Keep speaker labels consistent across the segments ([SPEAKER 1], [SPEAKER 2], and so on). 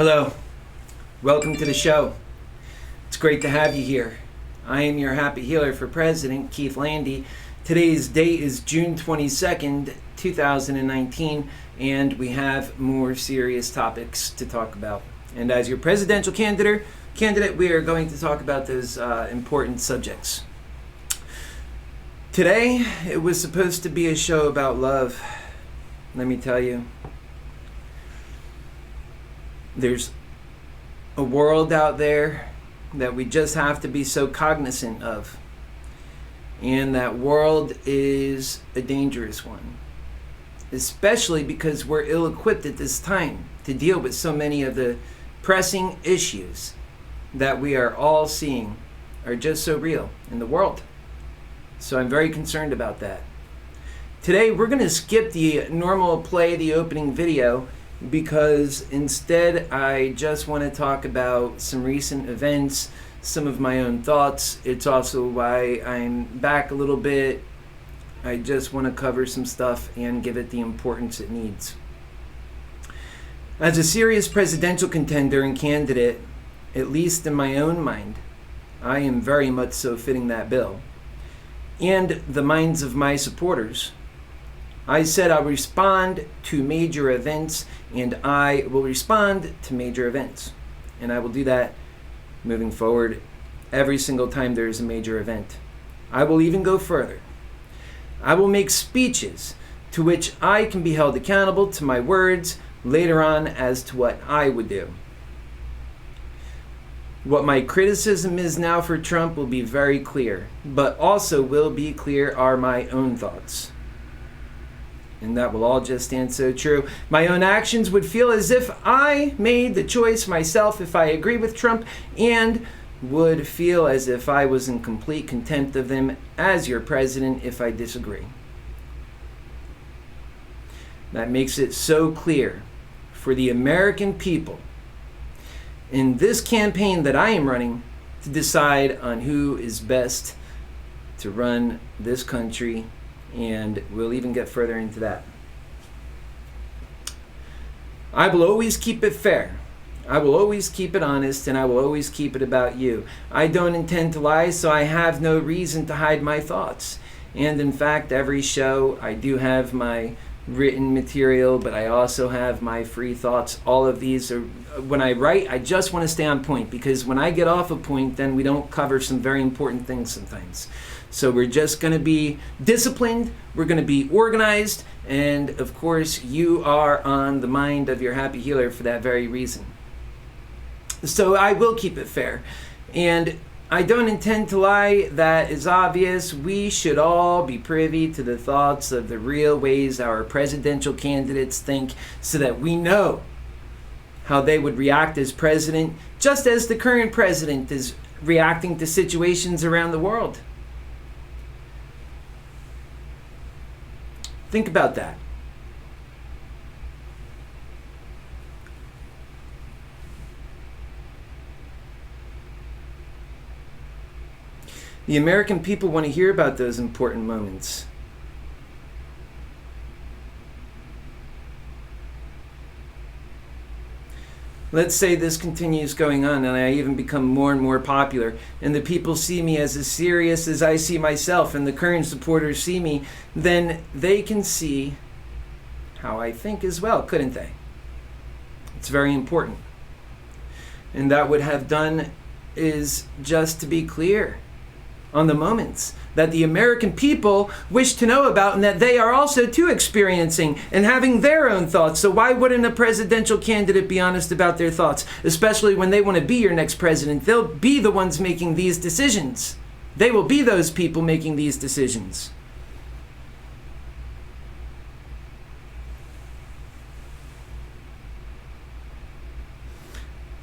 [SPEAKER 1] Hello, welcome to the show. It's great to have you here. I am your Happy Healer for President, Keith Landi. Today's date is June 22nd, 2019, and we have more serious topics to talk about. And as your presidential candidate, we are going to talk about those important subjects. Today, it was supposed to be a show about love. Let me tell you, there's a world out there that we just have to be so cognizant of. And that world is a dangerous one, especially because we're ill-equipped at this time to deal with so many of the pressing issues that we are all seeing are just so real in the world. So I'm very concerned about that. Today we're going to skip the normal play, the opening video, because instead I just want to talk about some recent events, some of my own thoughts. It's also why I'm back a little bit. I just want to cover some stuff and give it the importance it needs. As a serious presidential contender and candidate, at least in my own mind, I am very much so fitting that bill. And the minds of my supporters. I said I'll respond to major events, and I will respond to major events. And I will do that moving forward every single time there is a major event. I will even go further. I will make speeches to which I can be held accountable to my words later on as to what I would do. What my criticism is now for Trump will be very clear, but also will be clear are my own thoughts. And that will all just stand so true. My own actions would feel as if I made the choice myself if I agree with Trump, and would feel as if I was in complete contempt of him as your president if I disagree. That makes it so clear for the American people in this campaign that I am running to decide on who is best to run this country. And we'll even get further into that. I will always keep it fair. I will always keep it honest, and I will always keep it about you. I don't intend to lie, so I have no reason to hide my thoughts. And in fact, every show I do have my written material, but I also have my free thoughts. All of these are, when I write, I just want to stay on point, because when I get off a point, then we don't cover some very important things sometimes. So we're just going to be disciplined, we're going to be organized, and of course you are on the mind of your Happy Healer for that very reason. So I will keep it fair. And I don't intend to lie, that is obvious. We should all be privy to the thoughts of the real ways our presidential candidates think, so that we know how they would react as president, just as the current president is reacting to situations around the world. Think about that. The American people want to hear about those important moments. Let's say this continues going on and I even become more and more popular, and the people see me as serious as I see myself, and the current supporters see me, then they can see how I think as well, couldn't they? It's very important. And that would have done is just to be clear on the moments that the American people wish to know about, and that they are also too experiencing and having their own thoughts. So why wouldn't a presidential candidate be honest about their thoughts, especially when they want to be your next president? They'll be the ones making these decisions. They will be those people making these decisions.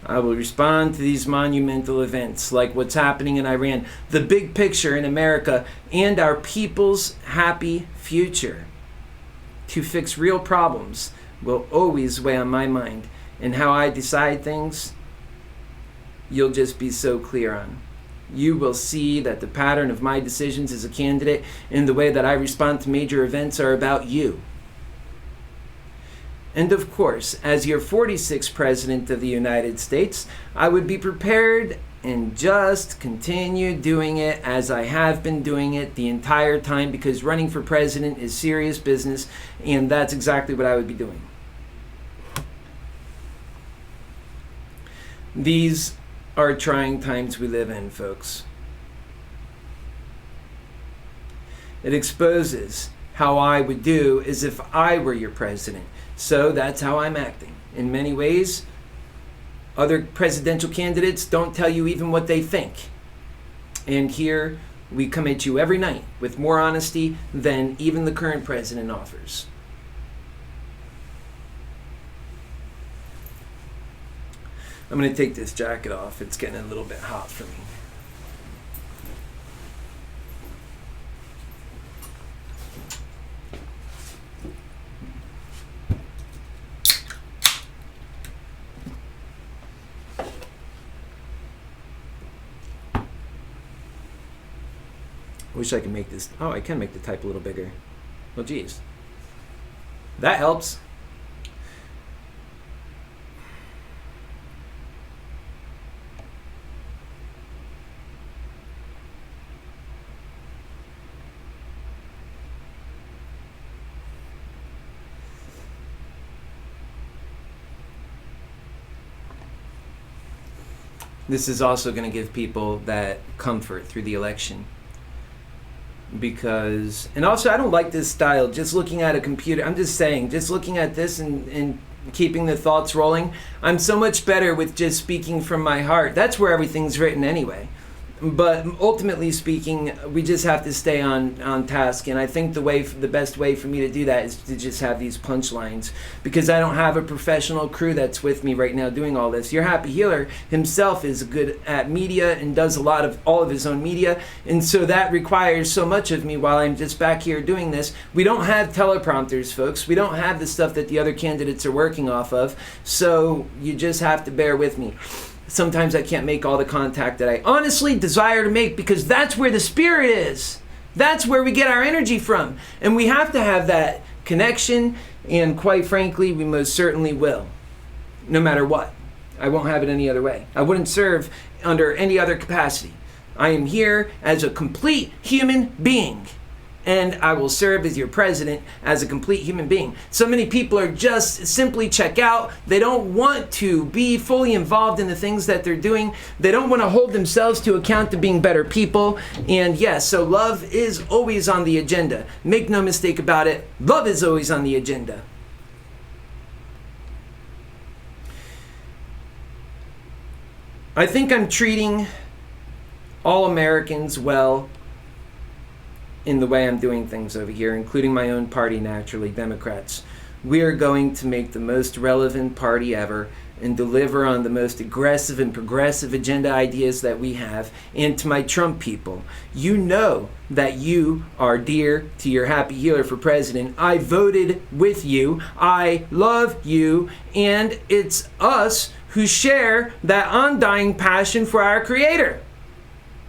[SPEAKER 1] I will respond to these monumental events like what's happening in Iran, the big picture in America, and our people's happy future. To fix real problems will always weigh on my mind, and how I decide things, you'll just be so clear on. You will see that the pattern of my decisions as a candidate and the way that I respond to major events are about you. And of course, as your 46th President of the United States, I would be prepared and just continue doing it as I have been doing it the entire time, because running for president is serious business, and that's exactly what I would be doing. These are trying times we live in, folks. It exposes how I would do as if I were your president. So that's how I'm acting. In many ways, other presidential candidates don't tell you even what they think. And here we come at you every night with more honesty than even the current president offers. I'm going to take this jacket off. It's getting a little bit hot for me. Wish I could make this. Oh, I can make the type a little bigger. Well, geez. That helps. This is also going to give people that comfort through the election. Because, and also I don't like this style, just looking at a computer. I'm just saying, just looking at this and keeping the thoughts rolling. I'm so much better with just speaking from my heart. That's where everything's written anyway. But ultimately speaking, we just have to stay on task. And I think the best way for me to do that is to just have these punchlines, because I don't have a professional crew that's with me right now doing all this. Your Happy Healer himself is good at media and does all of his own media. And so that requires so much of me while I'm just back here doing this. We don't have teleprompters, folks. We don't have the stuff that the other candidates are working off of. So you just have to bear with me. Sometimes I can't make all the contact that I honestly desire to make, because that's where the spirit is. That's where we get our energy from. And we have to have that connection, and quite frankly, we most certainly will. No matter what. I won't have it any other way. I wouldn't serve under any other capacity. I am here as a complete human being. And I will serve as your president as a complete human being. So many people are just simply check out. They don't want to be fully involved in the things that they're doing. They don't want to hold themselves to account to being better people. And yes, so love is always on the agenda. Make no mistake about it. Love is always on the agenda. I think I'm treating all Americans well in the way I'm doing things over here, including my own party, naturally, Democrats. We are going to make the most relevant party ever and deliver on the most aggressive and progressive agenda ideas that we have. And to my Trump people, you know that you are dear to your Happy Healer for president. I voted with you. I love you. And it's us who share that undying passion for our Creator.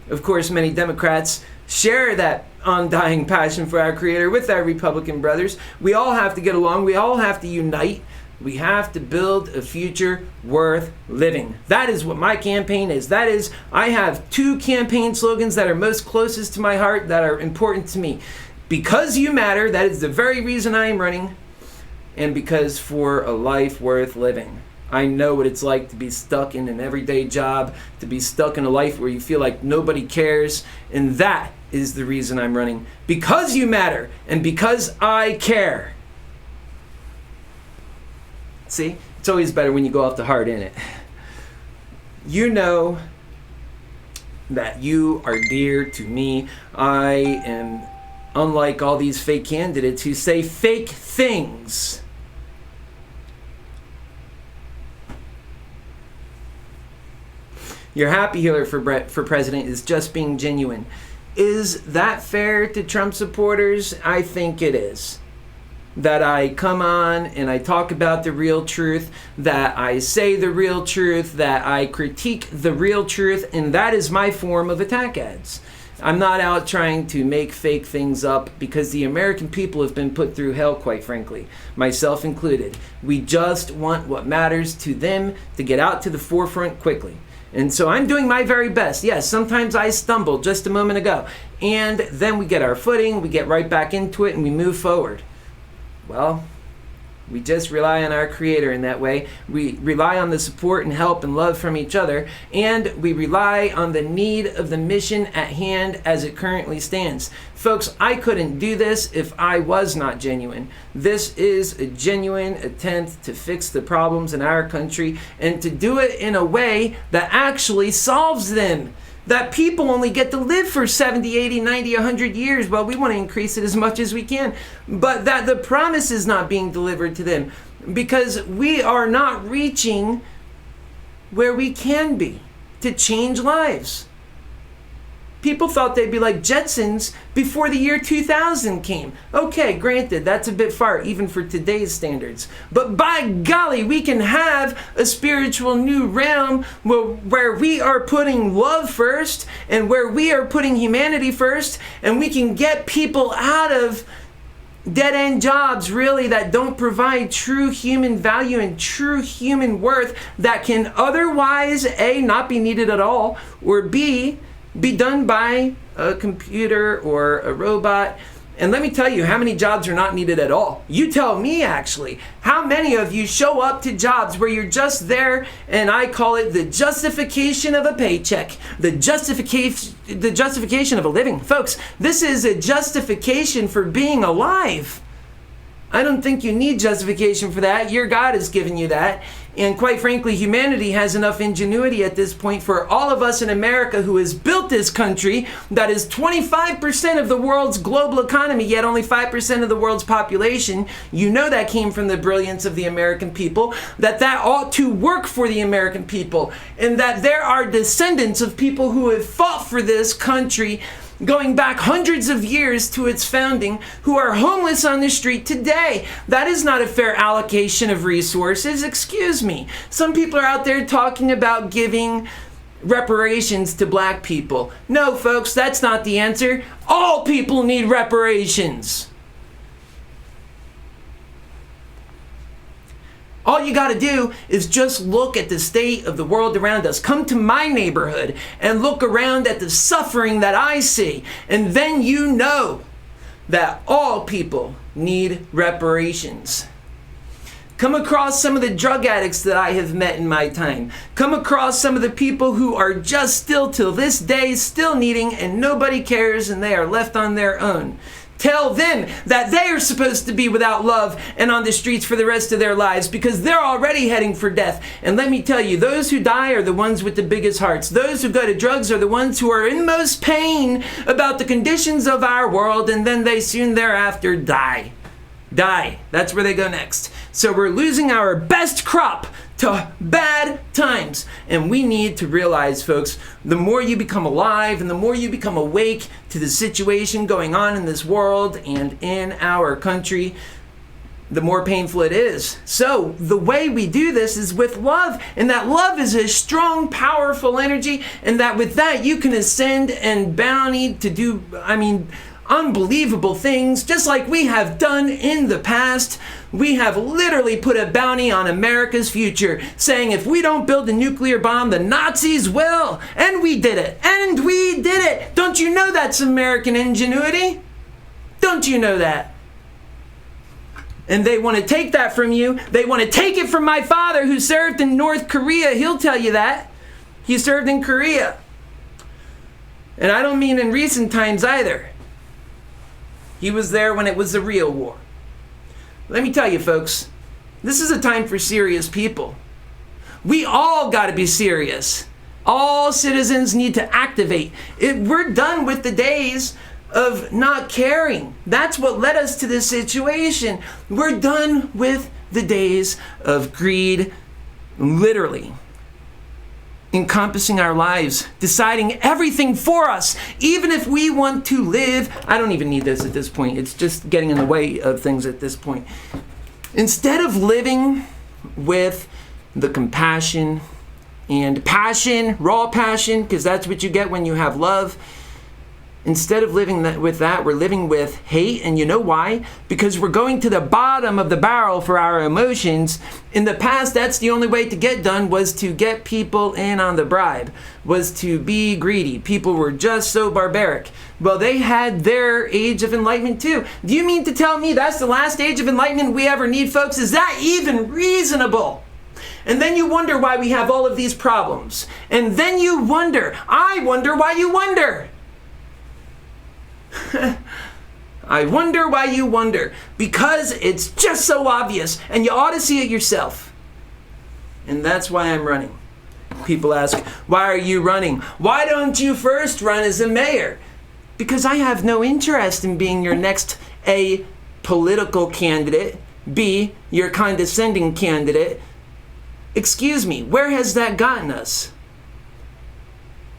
[SPEAKER 1] Of course, many Democrats share that undying passion for our Creator with our Republican brothers. We all have to get along. We all have to unite. We have to build a future worth living. That is what my campaign is. That is, I have 2 campaign slogans that are most closest to my heart, that are important to me. Because you matter, that is the very reason I am running. And because for a life worth living. I know what it's like to be stuck in an everyday job, to be stuck in a life where you feel like nobody cares. And that is the reason I'm running. Because you matter and because I care. See, it's always better when you go off the heart, in it. You know that you are dear to me. I am unlike all these fake candidates who say fake things. Your Happy Healer for president is just being genuine. Is that fair to Trump supporters? I think it is. That I come on and I talk about the real truth, that I say the real truth, that I critique the real truth, and that is my form of attack ads. I'm not out trying to make fake things up, because the American people have been put through hell, quite frankly, myself included. We just want what matters to them to get out to the forefront quickly. And so I'm doing my very best. Yes, sometimes I stumbled just a moment ago. And then we get our footing, we get right back into it, and we move forward. Well, we just rely on our Creator in that way. We rely on the support and help and love from each other. And we rely on the need of the mission at hand as it currently stands. Folks, I couldn't do this if I was not genuine. This is a genuine attempt to fix the problems in our country, and to do it in a way that actually solves them. That people only get to live for 70, 80, 90, 100 years. Well, we want to increase it as much as we can. But that the promise is not being delivered to them, because we are not reaching where we can be to change lives. People thought they'd be like Jetsons before the year 2000 came. Okay, granted, that's a bit far, even for today's standards. But by golly, we can have a spiritual new realm where we are putting love first, and where we are putting humanity first, and we can get people out of dead-end jobs, really, that don't provide true human value and true human worth, that can otherwise, A, not be needed at all, or B, be done by a computer or a robot. And let me tell you, how many jobs are not needed at all? You tell me, actually. How many of you show up to jobs where you're just there, and I call it the justification of a paycheck, the justification of a living? Folks, this is a justification for being alive. I don't think you need justification for that. Your God has given you that. And quite frankly, humanity has enough ingenuity at this point for all of us in America, who has built this country that is 25% of the world's global economy, yet only 5% of the world's population. You know that came from the brilliance of the American people, that ought to work for the American people, and that there are descendants of people who have fought for this country going back hundreds of years to its founding, who are homeless on the street today. That is not a fair allocation of resources. Excuse me. Some people are out there talking about giving reparations to black people. No, folks, that's not the answer. All people need reparations. All you got to do is just look at the state of the world around us. Come to my neighborhood and look around at the suffering that I see. And then you know that all people need reparations. Come across some of the drug addicts that I have met in my time. Come across some of the people who are just still till this day still needing, and nobody cares, and they are left on their own. Tell them that they are supposed to be without love and on the streets for the rest of their lives, because they're already heading for death. And let me tell you, those who die are the ones with the biggest hearts. Those who go to drugs are the ones who are in most pain about the conditions of our world, and then they soon thereafter die. That's where they go next. So we're losing our best crop to bad times. And we need to realize, folks, the more you become alive and the more you become awake to the situation going on in this world and in our country, the more painful it is. So the way we do this is with love, and that love is a strong, powerful energy, and that with that you can ascend and bounty to do, unbelievable things, just like we have done in the past. We have literally put a bounty on America's future, saying if we don't build a nuclear bomb, the Nazis will. And we did it. And we did it. Don't you know that's American ingenuity? Don't you know that? And they want to take that from you. They want to take it from my father, who served in North Korea. He'll tell you that. He served in Korea. And I don't mean in recent times either. He was there when it was the real war. Let me tell you, folks, this is a time for serious people. We all got to be serious. All citizens need to activate. We're done with the days of not caring. That's what led us to this situation. We're done with the days of greed, literally encompassing our lives, deciding everything for us, even if we want to live. I don't even need this at this point. It's just getting in the way of things at this point. Instead of living with the compassion and passion, raw passion, because that's what you get when you have love, Instead of living with that, we're living with hate. And you know why? Because we're going to the bottom of the barrel for our emotions. In the past, that's the only way to get done, was to get people in on the bribe, was to be greedy. People were just so barbaric. Well, they had their age of enlightenment too. Do you mean to tell me that's the last age of enlightenment we ever need, folks? Is that even reasonable? And then you wonder why we have all of these problems. And then you wonder, I wonder why you wonder. I wonder why you wonder. Because it's just so obvious, and you ought to see it yourself. And that's why I'm running. People ask, why are you running? Why don't you first run as a mayor? Because I have no interest in being your next A, political candidate, B, your condescending candidate. Excuse me, where has that gotten us?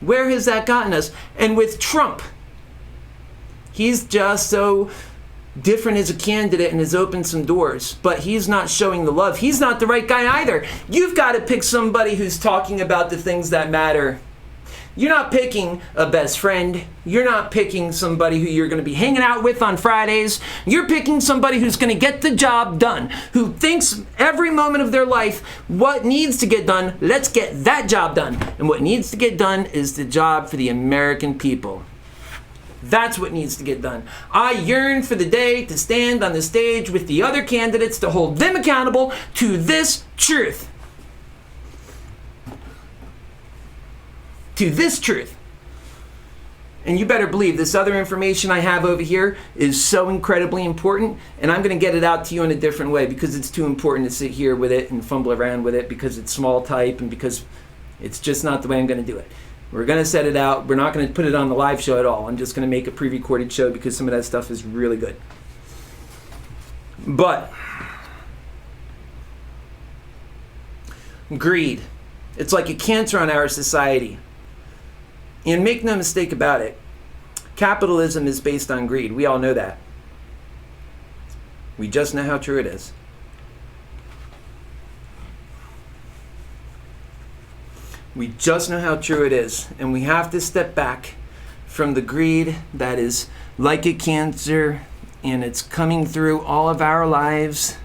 [SPEAKER 1] Where has that gotten us? And with Trump, he's just so different as a candidate and has opened some doors, but he's not showing the love. He's not the right guy either. You've got to pick somebody who's talking about the things that matter. You're not picking a best friend. You're not picking somebody who you're going to be hanging out with on Fridays. You're picking somebody who's going to get the job done, who thinks every moment of their life, what needs to get done, let's get that job done. And what needs to get done is the job for the American people. That's what needs to get done. I yearn for the day to stand on the stage with the other candidates to hold them accountable to this truth. To this truth. And you better believe this other information I have over here is so incredibly important, and I'm going to get it out to you in a different way because it's too important to sit here with it and fumble around with it because it's small type and because it's just not the way I'm going to do it. We're going to set it out. We're not going to put it on the live show at all. I'm just going to make a pre-recorded show because some of that stuff is really good. But greed. It's like a cancer on our society. And make no mistake about it, capitalism is based on greed. We all know that. We just know how true it is. We just know how true it is. And we have to step back from the greed that is like a cancer, and it's coming through all of our lives.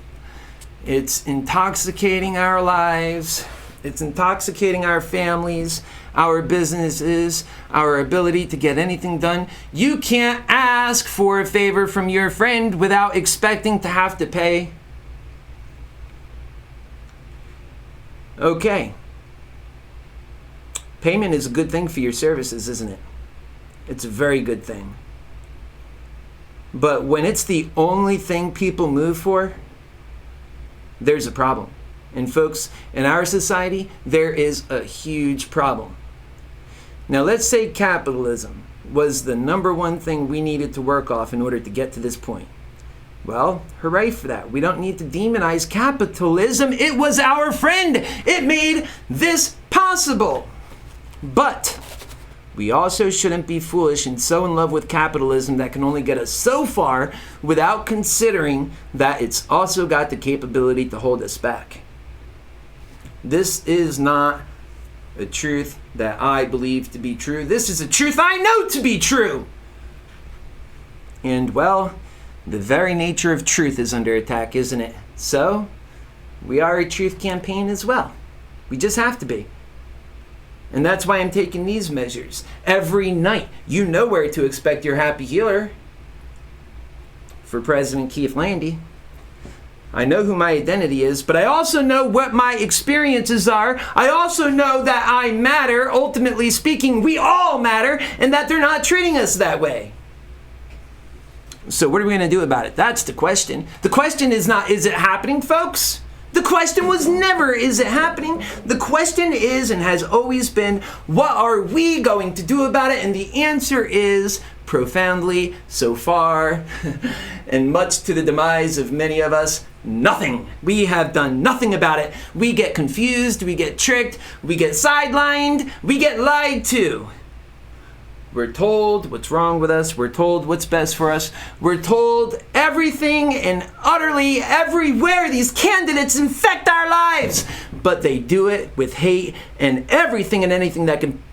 [SPEAKER 1] It's intoxicating our lives. It's intoxicating our families, our businesses, our ability to get anything done. You can't ask for a favor from your friend without expecting to have to pay. Okay. Payment is a good thing for your services, isn't it? It's a very good thing. But when it's the only thing people move for, there's a problem. And folks, in our society, there is a huge problem. Now, let's say capitalism was the number one thing we needed to work off in order to get to this point. Well, hooray for that. We don't need to demonize capitalism. It was our friend. It made this possible. But we also shouldn't be foolish and so in love with capitalism that can only get us so far without considering that it's also got the capability to hold us back. This is not a truth that I believe to be true. This is a truth I know to be true. And well, the very nature of truth is under attack, isn't it? So, we are a truth campaign as well. We just have to be. And that's why I'm taking these measures. Every night, you know where to expect your happy healer. For President Keith Landi. I know who my identity is, but I also know what my experiences are. I also know that I matter, ultimately speaking, we all matter, and that they're not treating us that way. So what are we going to do about it? That's the question. The question is not, is it happening, folks? The question was never, is it happening? The question is, and has always been, what are we going to do about it? And the answer is, profoundly, so far, and much to the demise of many of us, nothing. We have done nothing about it. We get confused, we get tricked, we get sidelined, we get lied to. We're told what's wrong with us. We're told what's best for us. We're told everything and utterly everywhere these candidates infect our lives. But they do it with hate and everything and anything that can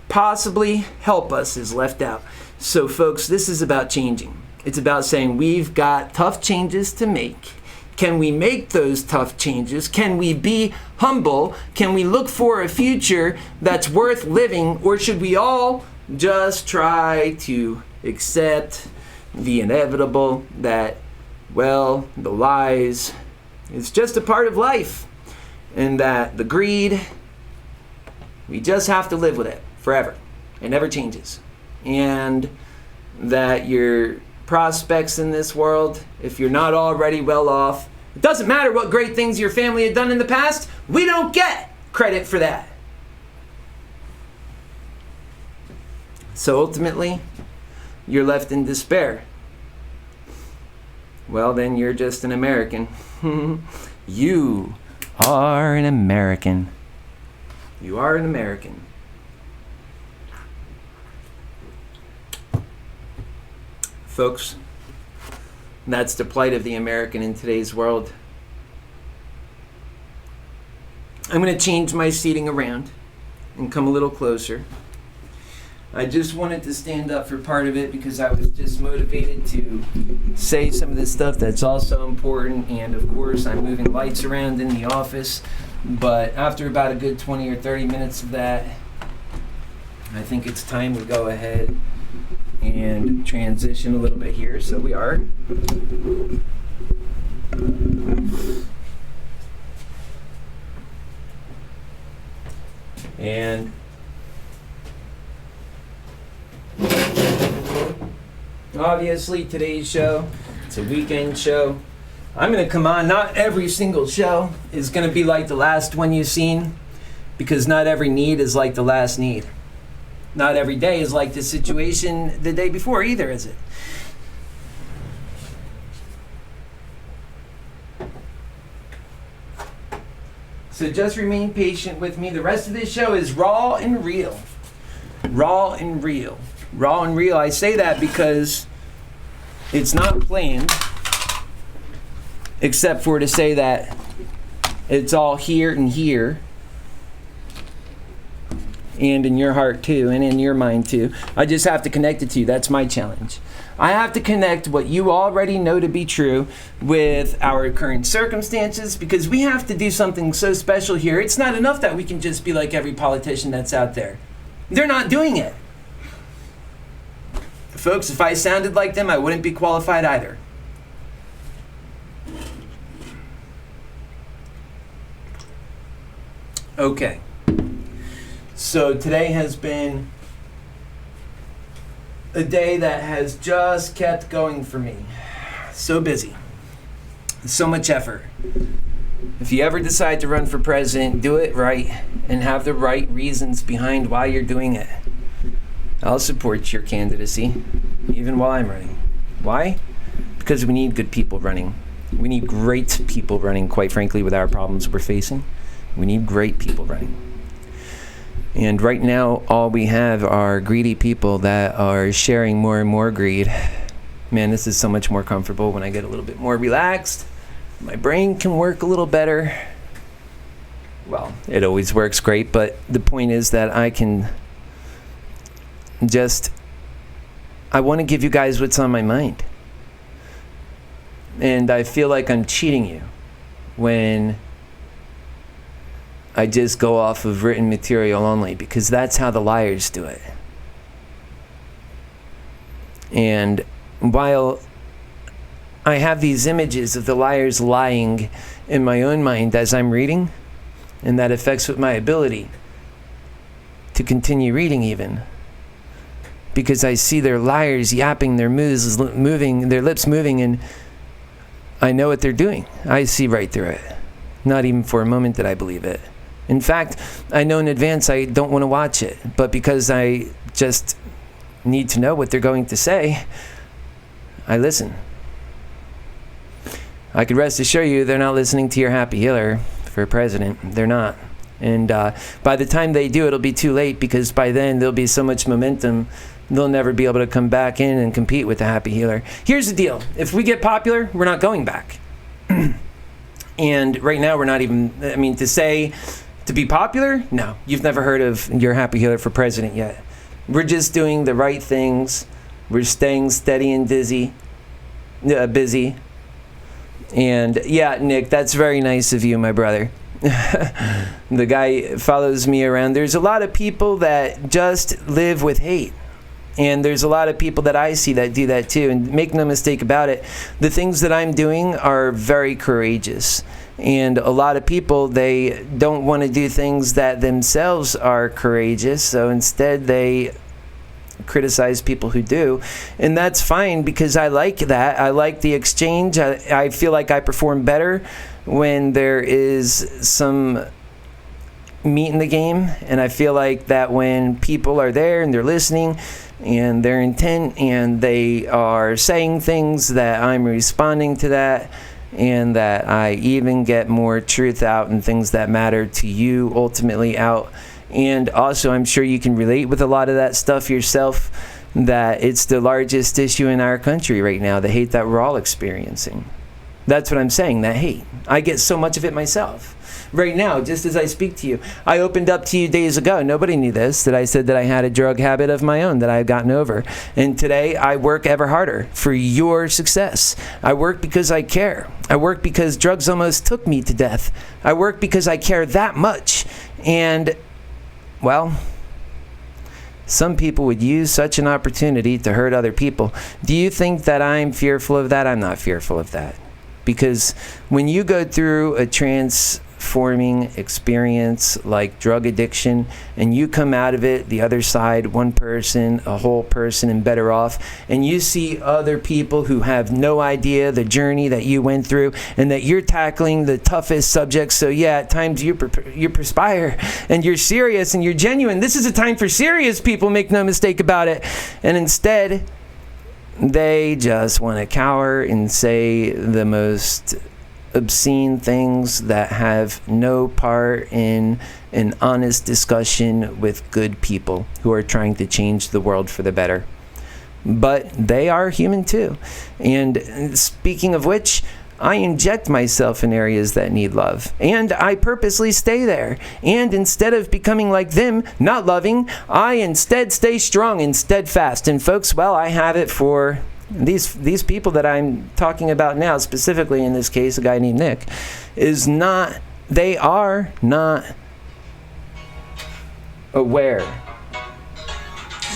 [SPEAKER 1] possibly help us is left out. So folks, this is about changing. It's about saying we've got tough changes to make. Can we make those tough changes? Can we be humble? Can we look for a future that's worth living? Or should we all just try to accept the inevitable that, well, the lies is just a part of life, and that the greed, we just have to live with it forever. It never changes. And that your prospects in this world, if you're not already well off, it doesn't matter what great things your family had done in the past, we don't get credit for that. So ultimately, you're left in despair. Well, then you're just an American. You are an American. You are an American. Folks, that's the plight of the American in today's world. I'm going to change my seating around and come a little closer. I just wanted to stand up for part of it because I was just motivated to say some of this stuff that's also important. And of course, I'm moving lights around in the office. But after about a good 20 or 30 minutes of that, I think it's time to go ahead and transition a little bit here. So we are. And obviously today's show, it's a weekend show. I'm going to come on. Not every single show is going to be like the last one you've seen, because not every need is like the last need. Not every day is like the situation the day before either, is it? So just remain patient with me. The rest of this show is raw and real. Raw and real. Raw and real. I say that because it's not planned, except for to say that it's all here and here, and in your heart too, and in your mind too. I just have to connect it to you. That's my challenge. I have to connect what you already know to be true with our current circumstances, because we have to do something so special here. It's not enough that we can just be like every politician that's out there. They're not doing it. Folks, if I sounded like them, I wouldn't be qualified either. Okay. So today has been a day that has just kept going for me. So busy. So much effort. If you ever decide to run for president, do it right and have the right reasons behind why you're doing it. I'll support your candidacy, even while I'm running. Why? Because we need good people running. We need great people running, quite frankly, with our problems we're facing. We need great people running. And right now, all we have are greedy people that are sharing more and more greed. Man, this is so much more comfortable when I get a little bit more relaxed. My brain can work a little better. Well, it always works great, but the point is that I can I want to give you guys what's on my mind. And I feel like I'm cheating you when I just go off of written material only, because that's how the liars do it. And while I have these images of the liars lying in my own mind as I'm reading, and that affects with my ability to continue reading even, because I see their liars yapping, their moves moving, their lips moving, and I know what they're doing. I see right through it. Not even for a moment did I believe it. In fact, I know in advance I don't want to watch it, but because I just need to know what they're going to say, I listen. I could rest assure you they're not listening to your Happy Healer for president. They're not. And by the time they do, it'll be too late, because by then there'll be so much momentum, they'll never be able to come back in and compete with the Happy Healer. Here's the deal. If we get popular, we're not going back. And right now we're not even, To be popular? No. You've never heard of your Happy Healer for President yet. We're just doing the right things. We're staying steady and busy. And yeah, Nick, that's very nice of you, my brother. The guy follows me around. There's a lot of people that just live with hate. And there's a lot of people that I see that do that too. And make no mistake about it, the things that I'm doing are very courageous. And a lot of people, they don't want to do things that themselves are courageous. So instead, they criticize people who do. And that's fine, because I like that. I like the exchange. I feel like I perform better when there is some meat in the game. And I feel like that when people are there and they're listening and they're intent and they are saying things, that I'm responding to that, and that I even get more truth out and things that matter to you ultimately out. And also, I'm sure you can relate with a lot of that stuff yourself, that it's the largest issue in our country right now, the hate that we're all experiencing. That's what I'm saying, that hate. I get so much of it myself. Right now, just as I speak to you, I opened up to you days ago. Nobody knew this, that I said that I had a drug habit of my own that I had gotten over. And today, I work ever harder for your success. I work because I care. I work because drugs almost took me to death. I work because I care that much. And, well, some people would use such an opportunity to hurt other people. Do you think that I'm fearful of that? I'm not fearful of that. Because when you go through a transforming experience like drug addiction, and you come out of it the other side, one person, a whole person, and better off, and you see other people who have no idea the journey that you went through, and that you're tackling the toughest subjects. So yeah, at times you perspire, and you're serious, and you're genuine. This is a time for serious people, make no mistake about it. And instead, they just want to cower and say the most obscene things that have no part in an honest discussion with good people who are trying to change the world for the better. But they are human too. And speaking of which, I inject myself in areas that need love, and I purposely stay there. And instead of becoming like them, not loving, I instead stay strong and steadfast. And folks, well, I have it for these people that I'm talking about now, specifically in this case, a guy named Nick, they are not aware.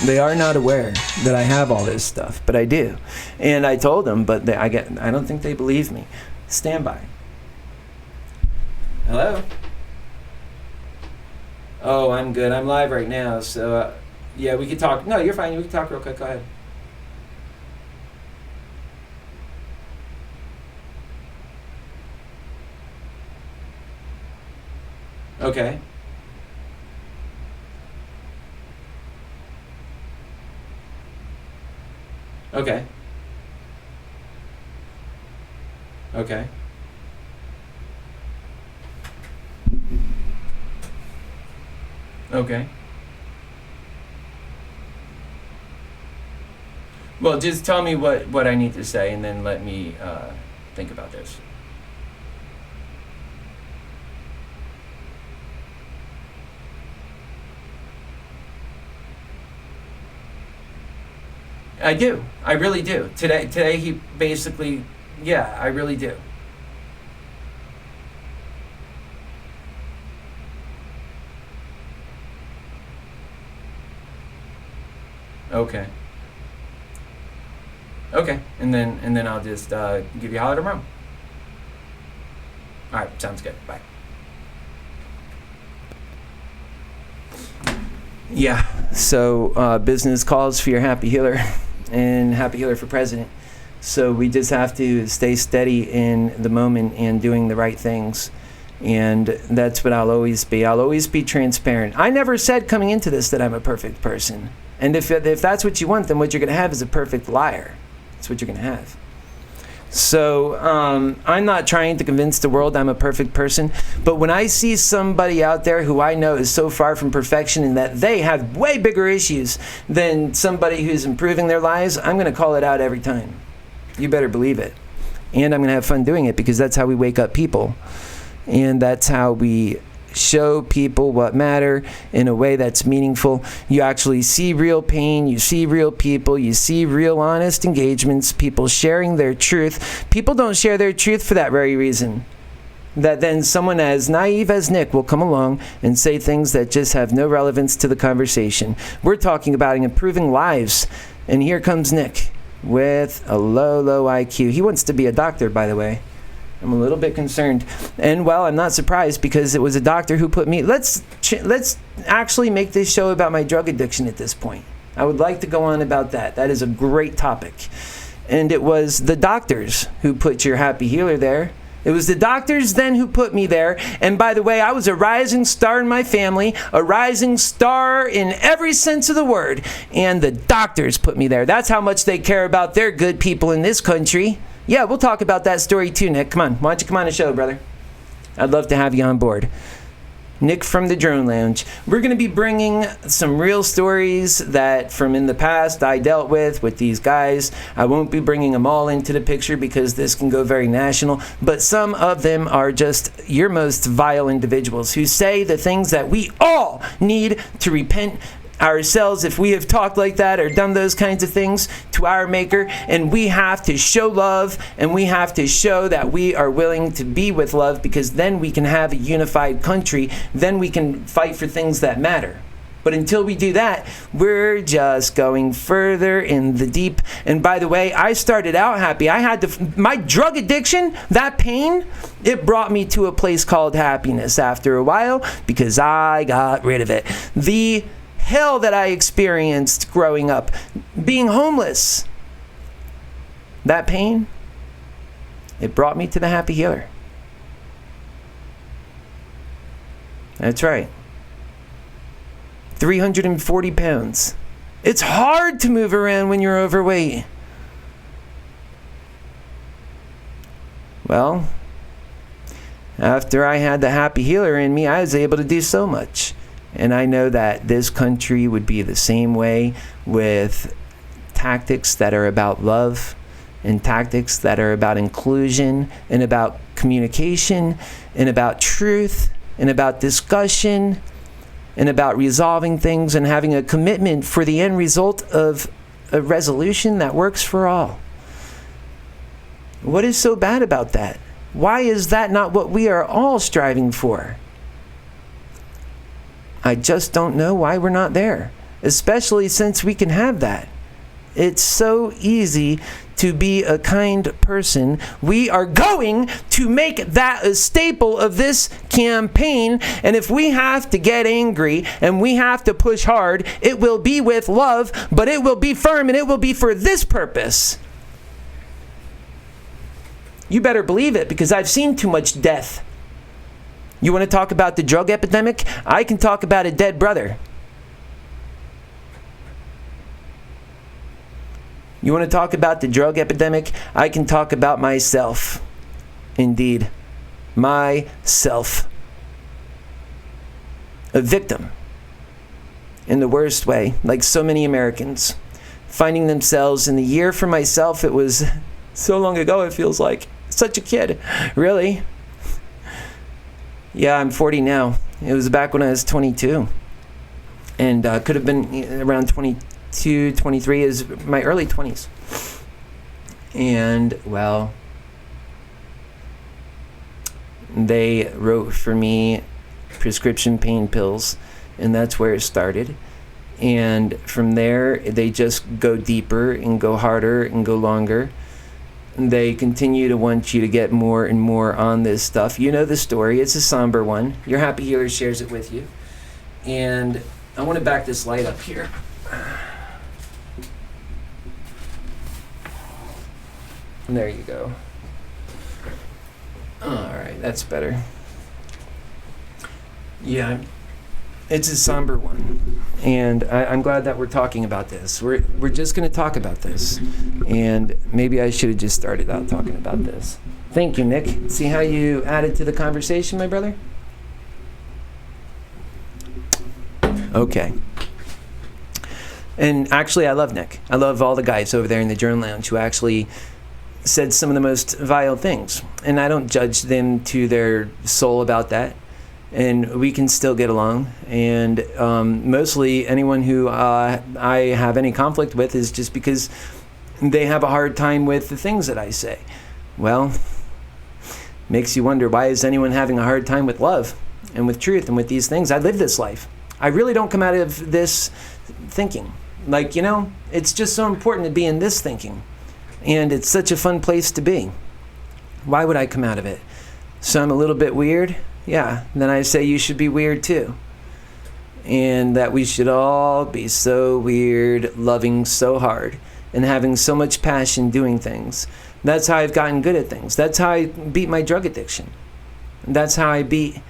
[SPEAKER 1] They are not aware that I have all this stuff, but I do. And I told them, but I don't think they believe me. Stand by. Hello? Oh, I'm good. I'm live right now, so yeah, we could talk. No, you're fine. We can talk real quick. Go ahead. Okay. Okay. Okay. Okay. Well, just tell me what I need to say, and then let me think about this. I do. I really do. Today he basically, yeah, I really do. Okay. Okay. And then I'll just give you a holler tomorrow. All right, sounds good. Bye. Yeah. So business calls for your Happy Healer. And Happy Healer for President. So we just have to stay steady in the moment and doing the right things. And that's what I'll always be. I'll always be transparent. I never said coming into this that I'm a perfect person. And if that's what you want, then what you're going to have is a perfect liar. That's what you're going to have. So I'm not trying to convince the world I'm a perfect person, but when I see somebody out there who I know is so far from perfection and that they have way bigger issues than somebody who's improving their lives, I'm going to call it out every time. You better believe it. And I'm going to have fun doing it, because that's how we wake up people. And that's how we show people what matter in a way that's meaningful. You actually see real pain, you see real people, you see real honest engagements, people sharing their truth. People don't share their truth for that very reason. That then someone as naive as Nick will come along and say things that just have no relevance to the conversation. We're talking about improving lives. And here comes Nick with a low IQ. He wants to be a doctor, by the way. I'm a little bit concerned. And, well, I'm not surprised because it was a doctor who put me... Let's actually make this show about my drug addiction at this point. I would like to go on about that. That is a great topic. And it was the doctors who put your Happy Healer there. It was the doctors then who put me there. And by the way, I was a rising star in my family, a rising star in every sense of the word. And the doctors put me there. That's how much they care about their good people in this country. Yeah, we'll talk about that story too, Nick. Come on. Why don't you come on the show, brother? I'd love to have you on board. Nick from the Drone Lounge. We're going to be bringing some real stories that from in the past I dealt with these guys. I won't be bringing them all into the picture because this can go very national, but some of them are just your most vile individuals who say the things that we all need to repent ourselves if we have talked like that or done those kinds of things to our maker. And we have to show love, and we have to show that we are willing to be with love, because then we can have a unified country. Then we can fight for things that matter. But until we do that, we're just going further in the deep. And by the way, I started out happy. My drug addiction, that pain, it brought me to a place called happiness after a while because I got rid of it. The hell that I experienced growing up, being homeless, that pain, it brought me to the Happy Healer. That's right. 340 pounds. It's hard to move around when you're overweight. Well, after I had the Happy Healer in me, I was able to do so much. And I know that this country would be the same way, with tactics that are about love and tactics that are about inclusion and about communication and about truth and about discussion and about resolving things and having a commitment for the end result of a resolution that works for all. What is so bad about that? Why is that not what we are all striving for? I just don't know why we're not there, especially since we can have that. It's so easy to be a kind person. We are going to make that a staple of this campaign. And if we have to get angry and we have to push hard, it will be with love, but it will be firm, and it will be for this purpose. You better believe it, because I've seen too much death. You want to talk about the drug epidemic? I can talk about a dead brother. You want to talk about the drug epidemic? I can talk about myself. Indeed, myself. A victim. In the worst way, like so many Americans. Finding themselves in the year for myself, it was so long ago, it feels like. Such a kid. Really? Yeah, I'm 40 now. It was back when I was 22. And could have been around 22, 23, is my early 20s. And, well, they wrote for me prescription pain pills, and that's where it started. And from there, they just go deeper and go harder and go longer. They continue to want you to get more and more on this stuff. You know the story. It's a somber one. Your Happy Healer shares it with you. And I want to back this light up here. And there you go. All right, that's better. Yeah, it's a somber one. And I'm glad that we're talking about this. We're just going to talk about this. And maybe I should have just started out talking about this. Thank you, Nick. See how you added to the conversation, my brother? Okay. And actually, I love Nick. I love all the guys over there in the Drone Lounge who actually said some of the most vile things. And I don't judge them to their soul about that. and we can still get along. And mostly anyone who I have any conflict with is just because they have a hard time with the things that I say. Well, makes you wonder, why is anyone having a hard time with love and with truth and with these things? I live this life. I really don't come out of this thinking. Like, it's just so important to be in this thinking. And it's such a fun place to be. Why would I come out of it? So I'm a little bit weird? Yeah. Then I say you should be weird too. And that we should all be so weird, loving so hard, and having so much passion doing things. That's how I've gotten good at things. That's how I beat my drug addiction. That's how I beat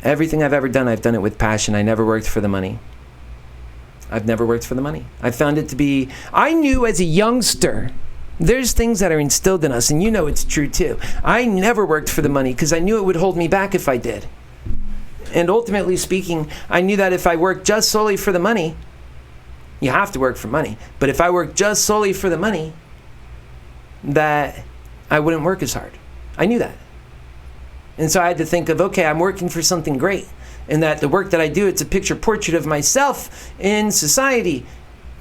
[SPEAKER 1] everything I've ever done. I've done it with passion. I never worked for the money. I've never worked for the money. I found it to be, I knew as a youngster, there's things that are instilled in us, and it's true too. I never worked for the money because I knew it would hold me back if I did. And ultimately speaking, I knew that if I worked just solely for the money, you have to work for money, but if I worked just solely for the money, that I wouldn't work as hard. I knew that. And so I had to think of, okay, I'm working for something great. And that the work that I do, it's a picture portrait of myself in society,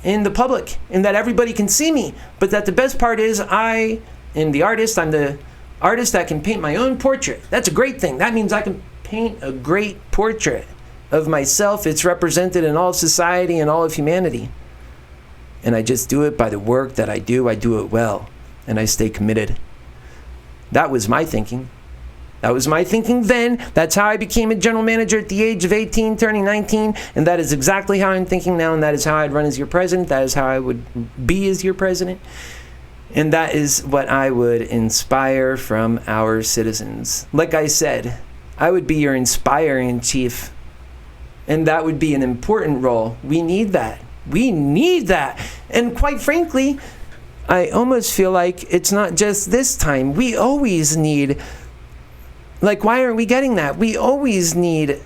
[SPEAKER 1] in the public, and that everybody can see me. But that the best part is I am the artist. I'm the artist that can paint my own portrait. That's a great thing. That means I can paint a great portrait of myself. It's represented in all of society and all of humanity. And I just do it by the work that I do. I do it well. And I stay committed. That was my thinking. That was my thinking then. That's how I became a general manager at the age of 18, turning 19. And that is exactly how I'm thinking now. And that is how I'd run as your president. That is how I would be as your president. And that is what I would inspire from our citizens. Like I said, I would be your inspiring chief. And that would be an important role. We need that. We need that. And quite frankly, I almost feel like it's not just this time. We always need, why aren't we getting that? We always need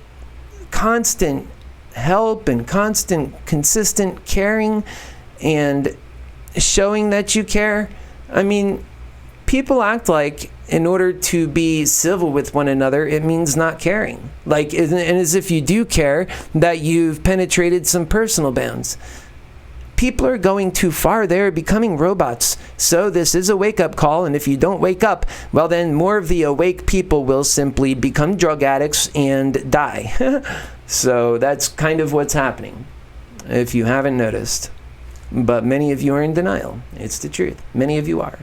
[SPEAKER 1] constant help and constant, consistent caring and showing that you care. I mean, people act like in order to be civil with one another, it means not caring. And as if you do care, that you've penetrated some personal bounds. People are going too far. They're becoming robots. So this is a wake-up call, and if you don't wake up, well then more of the awake people will simply become drug addicts and die. So that's kind of what's happening, if you haven't noticed. But many of you are in denial. It's the truth. Many of you are.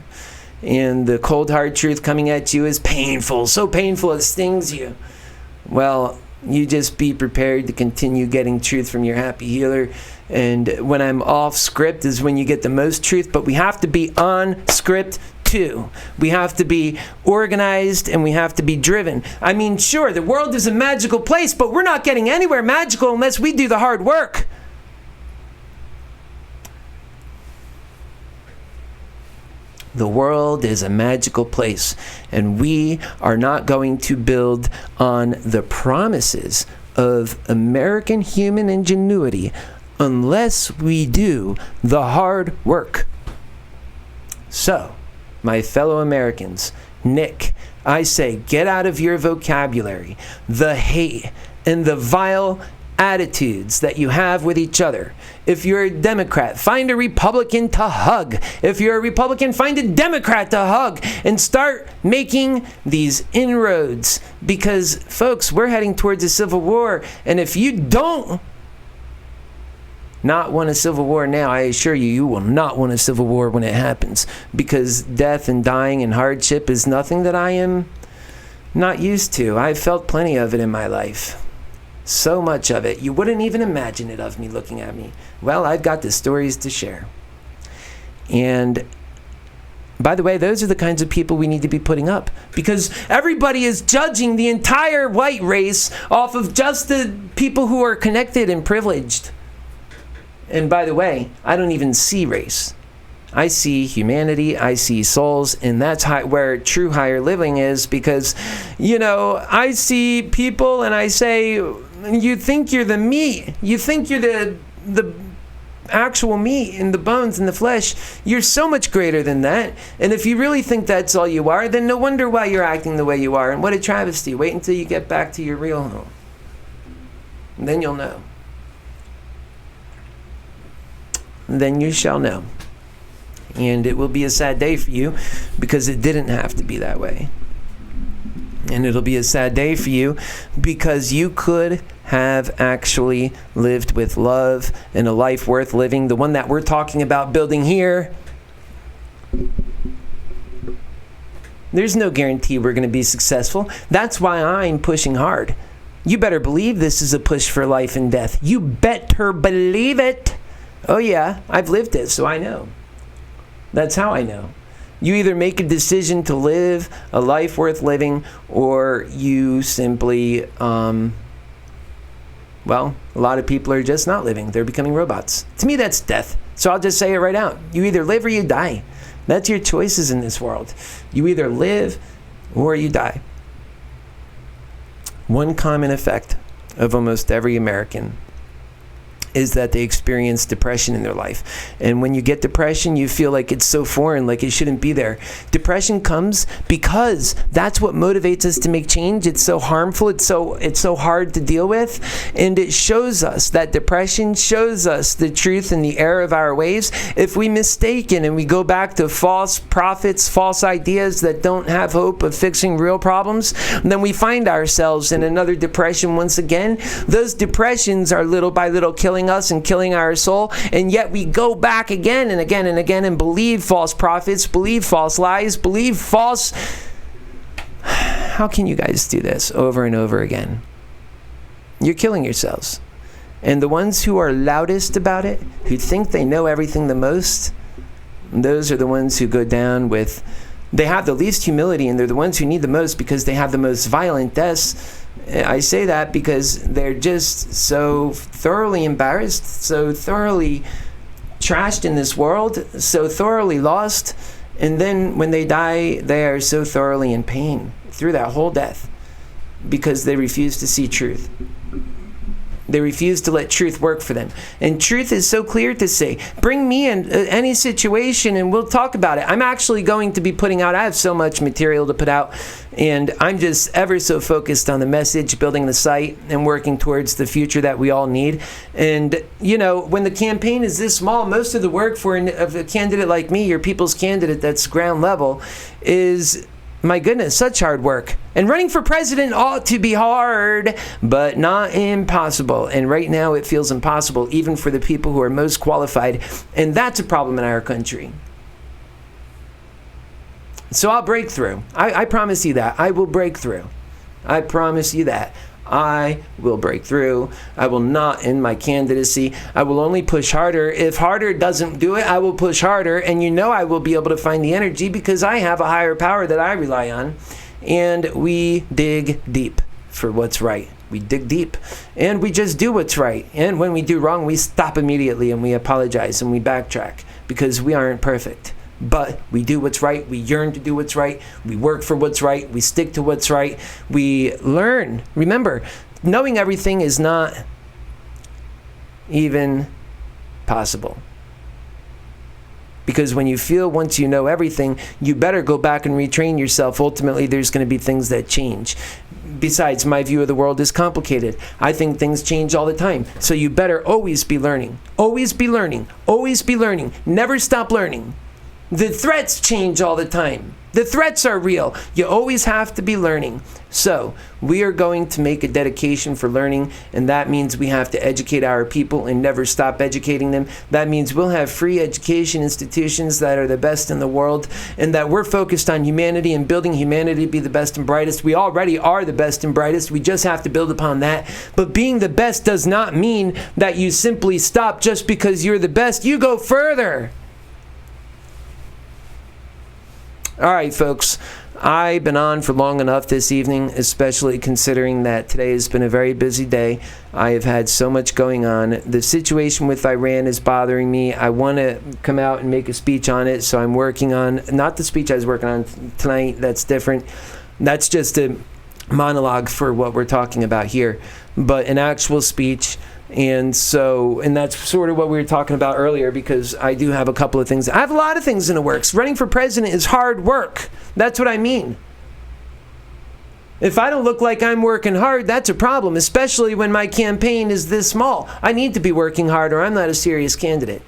[SPEAKER 1] And the cold hard truth coming at you is painful. So painful it stings you. Well, you just be prepared to continue getting truth from your happy healer. And when I'm off script is when you get the most truth. But we have to be on script too. We have to be organized and we have to be driven. I mean, sure, the world is a magical place, but we're not getting anywhere magical unless we do the hard work. The world is a magical place, and we are not going to build on the promises of American human ingenuity unless we do the hard work. So, my fellow Americans, Nick, I say, get out of your vocabulary the hate and the vile attitudes that you have with each other. If you're a Democrat, find a Republican to hug. If you're a Republican, find a Democrat to hug and start making these inroads. Because, folks, we're heading towards a civil war. And if you don't not want a civil war now, I assure you, you will not want a civil war when it happens. Because death and dying and hardship is nothing that I am not used to. I've felt plenty of it in my life. So much of it. You wouldn't even imagine it of me looking at me. Well, I've got the stories to share. And by the way, those are the kinds of people we need to be putting up. Because everybody is judging the entire white race off of just the people who are connected and privileged. And by the way, I don't even see race. I see humanity, I see souls, and that's where true higher living is. Because, I see people and I say, you think you're the meat. You think you're the actual meat and the bones and the flesh. You're so much greater than that. And if you really think that's all you are, then no wonder why you're acting the way you are. And what a travesty. Wait until you get back to your real home. And then you'll know. Then you shall know. And it will be a sad day for you because it didn't have to be that way. And it'll be a sad day for you because you could have actually lived with love and a life worth living, the one that we're talking about building here. There's no guarantee we're going to be successful. That's why I'm pushing hard. You better believe this is a push for life and death. You better believe it. Oh yeah, I've lived it, so I know. That's how I know. You either make a decision to live a life worth living, or you simply, a lot of people are just not living. They're becoming robots. To me, that's death. So I'll just say it right out. You either live or you die. That's your choices in this world. You either live or you die. One common effect of almost every American is that they experience depression in their life. And when you get depression, you feel like it's so foreign, like it shouldn't be there. Depression comes because that's what motivates us to make change. It's so harmful. It's so hard to deal with. And it shows us, that depression shows us the truth and the error of our ways. If we mistaken and we go back to false prophets, false ideas that don't have hope of fixing real problems, then we find ourselves in another depression once again. Those depressions are little by little killing us and killing our soul, and yet we go back again and again and again and believe false prophets, believe false lies, believe false... How can you guys do this over and over again? You're killing yourselves. And the ones who are loudest about it, who think they know everything the most, those are the ones who go down with... They have the least humility, and they're the ones who need the most because they have the most violent deaths. I say that because they're just so thoroughly embarrassed, so thoroughly trashed in this world, so thoroughly lost. And then when they die, they are so thoroughly in pain through that whole death because they refuse to see truth. They refuse to let truth work for them. And truth is so clear to say, bring me in any situation and we'll talk about it. I'm actually going to be putting out, I have so much material to put out, and I'm just ever so focused on the message, building the site, and working towards the future that we all need. And, you know, when the campaign is this small, most of the work for a candidate like me, your people's candidate that's ground level, is... My goodness, such hard work. And running for president ought to be hard, but not impossible. And right now it feels impossible, even for the people who are most qualified. And that's a problem in our country. So I'll break through. I promise you that. I will break through. I promise you that. I will break through. I will not end my candidacy. I will only push harder. If harder doesn't do it, I will push harder. And you know I will be able to find the energy because I have a higher power that I rely on. And we dig deep for what's right. We dig deep. And we just do what's right. And when we do wrong, we stop immediately and we apologize and we backtrack because we aren't perfect. But we do what's right. We yearn to do what's right. We work for what's right. We stick to what's right. We learn. Remember, knowing everything is not even possible. Because when you feel once you know everything, you better go back and retrain yourself. Ultimately, there's going to be things that change. Besides, my view of the world is complicated. I think things change all the time. So you better always be learning. Always be learning. Always be learning. Never stop learning. The threats change all the time. The threats are real. You always have to be learning. So we are going to make a dedication for learning, and that means we have to educate our people and never stop educating them. That means we'll have free education institutions that are the best in the world, and that we're focused on humanity and building humanity to be the best and brightest. We already are the best and brightest. We just have to build upon that. But being the best does not mean that you simply stop just because you're the best. You go further. All right, folks, I've been on for long enough this evening, especially considering that today has been a very busy day. I have had so much going on. The situation with Iran is bothering me. I want to come out and make a speech on it, so I'm working on, not the speech I was working on tonight, that's different. That's just a monologue for what we're talking about here, but an actual speech And that's sort of what we were talking about earlier, because I do have a couple of things. I have a lot of things in the works. Running for president is hard work. That's what I mean. If I don't look like I'm working hard, that's a problem, especially when my campaign is this small. I need to be working hard or I'm not a serious candidate.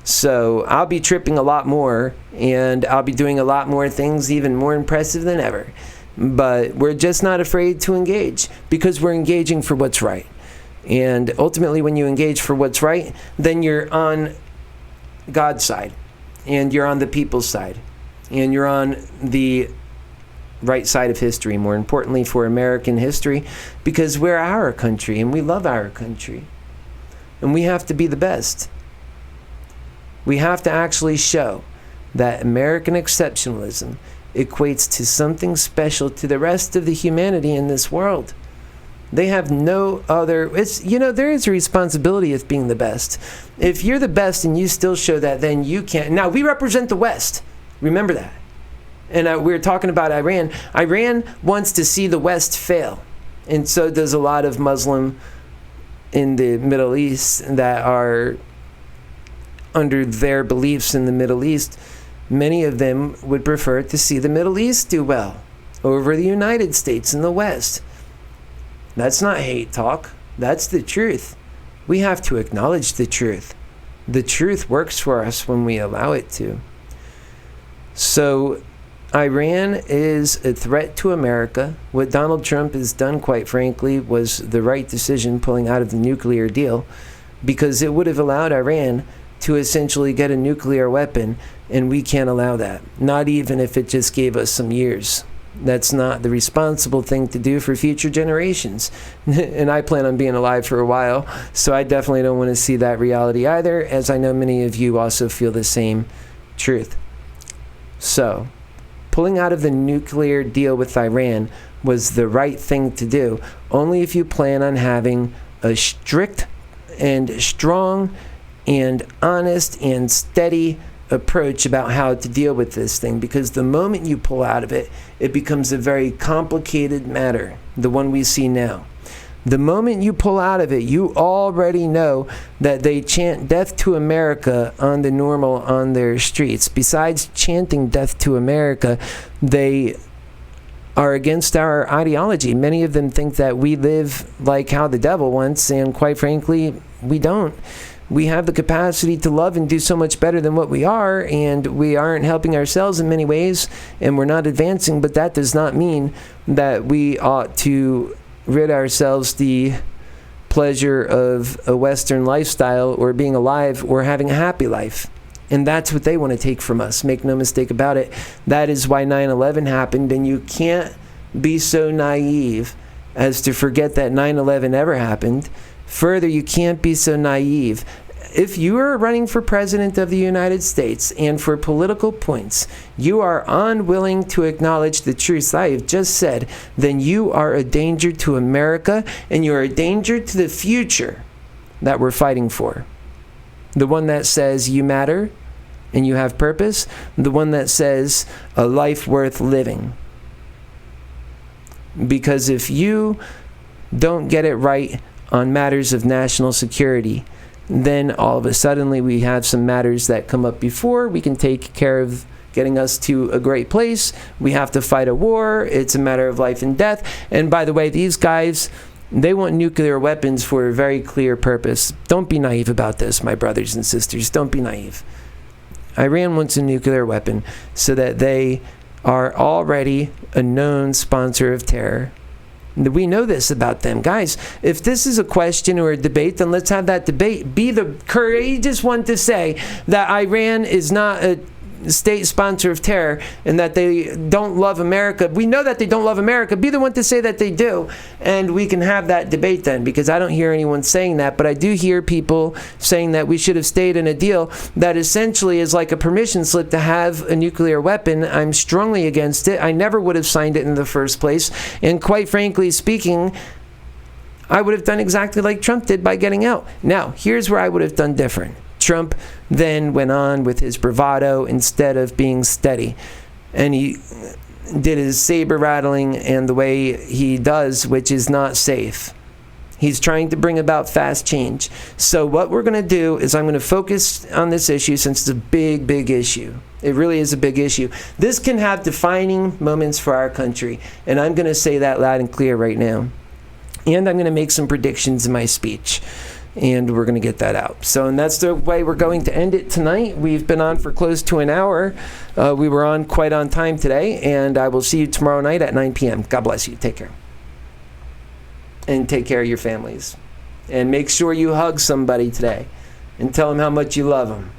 [SPEAKER 1] So I'll be tripping a lot more, and I'll be doing a lot more things even more impressive than ever. But we're just not afraid to engage, because we're engaging for what's right. And ultimately, when you engage for what's right, then you're on God's side, and you're on the people's side, and you're on the right side of history, more importantly for American history, because we're our country and we love our country, and we have to be the best. We have to actually show that American exceptionalism equates to something special to the rest of the humanity in this world. They have no other, there is a responsibility of being the best. If you're the best and you still show that, then you can't. Now, we represent the West. Remember that. And we were talking about Iran. Iran wants to see the West fail. And so does a lot of Muslim in the Middle East that are under their beliefs in the Middle East. Many of them would prefer to see the Middle East do well over the United States and the West. That's not hate talk. That's the truth. We have to acknowledge the truth. The truth works for us when we allow it to. So Iran is a threat to America. What Donald Trump has done, quite frankly, was the right decision, pulling out of the nuclear deal, because it would have allowed Iran to essentially get a nuclear weapon, and we can't allow that, not even if it just gave us some years. That's not the responsible thing to do for future generations. And I plan on being alive for a while, so I definitely don't want to see that reality either, as I know many of you also feel the same truth. So, pulling out of the nuclear deal with Iran was the right thing to do, only if you plan on having a strict and strong and honest and steady approach about how to deal with this thing, because the moment you pull out of it, it becomes a very complicated matter, the one we see now. The moment you pull out of it, you already know that they chant death to America on the normal on their streets. Besides chanting death to America, they are against our ideology. Many of them think that we live like how the devil wants, and quite frankly, we don't. We have the capacity to love and do so much better than what we are, and we aren't helping ourselves in many ways, and we're not advancing, but that does not mean that we ought to rid ourselves the pleasure of a Western lifestyle or being alive or having a happy life. And that's what they want to take from us. Make no mistake about it. That is why 9/11 happened, and you can't be so naive as to forget that 9/11 ever happened. Further, you can't be so naive. If you are running for president of the United States and for political points, you are unwilling to acknowledge the truths I have just said, then you are a danger to America, and you are a danger to the future that we're fighting for. The one that says you matter and you have purpose, the one that says a life worth living. Because if you don't get it right on matters of national security, then all of a sudden we have some matters that come up before we can take care of getting us to a great place. We have to fight a war. It's a matter of life and death. And by the way, these guys, they want nuclear weapons for a very clear purpose. Don't be naive about this, my brothers and sisters. Don't be naive. Iran wants a nuclear weapon so that they are already a known sponsor of terror. We know this about them. Guys, if this is a question or a debate, then let's have that debate. Be the courageous one to say that Iran is not a state sponsor of terror and that they don't love America. We know that they don't love America. Be the one to say that they do, and we can have that debate then, because I don't hear anyone saying that, but I do hear people saying that we should have stayed in a deal that essentially is like a permission slip to have a nuclear weapon. I'm strongly against it. I never would have signed it in the first place, and quite frankly speaking, I would have done exactly like Trump did by getting out. Now, here's where I would have done different. Trump then went on with his bravado instead of being steady. And he did his saber rattling and the way he does, which is not safe. He's trying to bring about fast change. So what we're going to do is I'm going to focus on this issue since it's a big, big issue. It really is a big issue. This can have defining moments for our country, and I'm going to say that loud and clear right now. And I'm going to make some predictions in my speech, and we're going to get that out. So, and that's the way we're going to end it tonight. We've been on for close to an hour. We were on quite on time today, and I will see you tomorrow night at 9 p.m. God bless you. Take care. And take care of your families. And make sure you hug somebody today and tell them how much you love them.